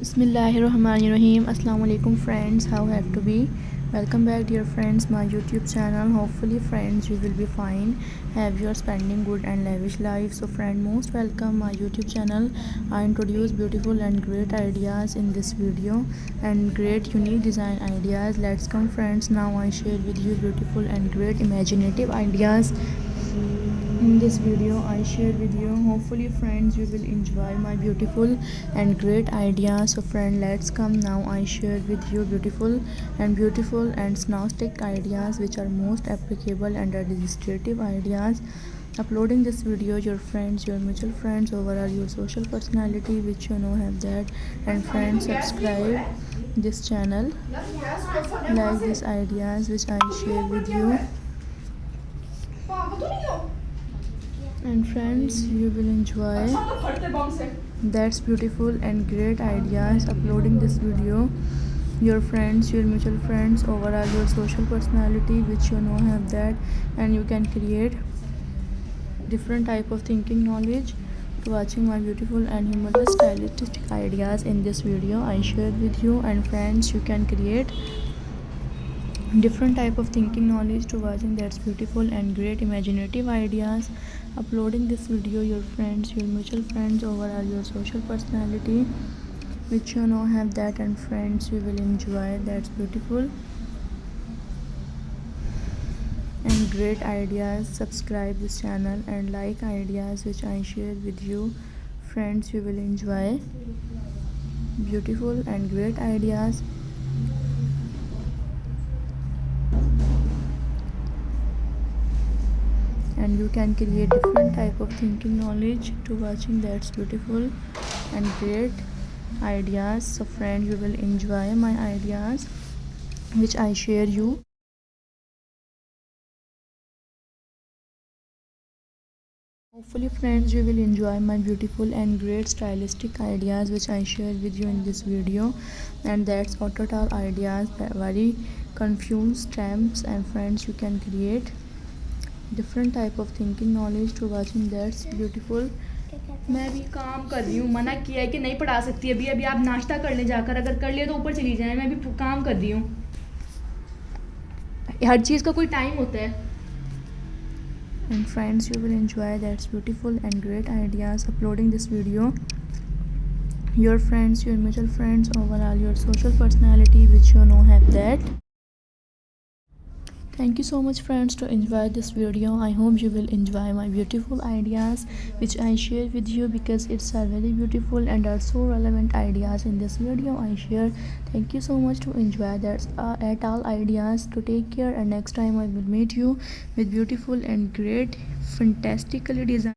Bismillahirrahmanirrahim. Assalamu alaikum friends, how have to be? Welcome back dear friends my YouTube channel. Hopefully friends you will be fine, have you are spending good and lavish life. So friend, most welcome my YouTube channel. I introduce beautiful and great ideas in this video and great unique design ideas. Let's come friends, now I share with you beautiful and great imaginative ideas. In this video I share with you, hopefully friends you will enjoy my beautiful and great ideas. So friend, let's come, now I share with you beautiful and snowistic ideas which are most applicable and administrative ideas. Uploading this video your friends, your mutual friends, overall your social personality which you know have that. And friends, subscribe this channel, like these ideas which I share with you. And friends, you will enjoy that's beautiful and great ideas. Uploading this video your friends, your mutual friends, overall your social personality which you know have that. And you can create different type of thinking knowledge to watching my beautiful and humorous stylistic ideas in this video I shared with you. And friends, you can create different type of thinking knowledge to watching that's beautiful and great imaginative ideas. Uploading this video your friends, your mutual friends, overall your social personality which you know have that. And friends, you will enjoy that's beautiful and great ideas. Subscribe this channel and like ideas which I share with you. Friends, you will enjoy beautiful and great ideas. And you can create different type of thinking knowledge to watching that's beautiful and great ideas. So friend, you will enjoy my ideas which I share you. Hopefully friends, you will enjoy my beautiful and great stylistic ideas which I share with you in this video. And that's total ideas, very confused stamps. And friends, you can create different type of thinking knowledge to watching that's beautiful. मैं भी काम कर रही हूँ, मना किया है कि नहीं पढ़ा सकती अभी अभी आप नाश्ता कर लें जाकर, अगर कर लिया तो ऊपर चली जाएं, मैं भी काम कर रही हूँ। हर चीज़ का कोई टाइम होता है। And friends, you will enjoy that's beautiful and great ideas. Uploading this video your friends, your mutual friends, overall your social personality which you know have that. Thank you so much friends to enjoy this video. I hope you will enjoy my beautiful ideas which I share with you, because it's a very beautiful and are so relevant ideas in this video I share. Thank you so much to enjoy that's at all ideas. To take care, and next time I will meet you with beautiful and great fantastically designed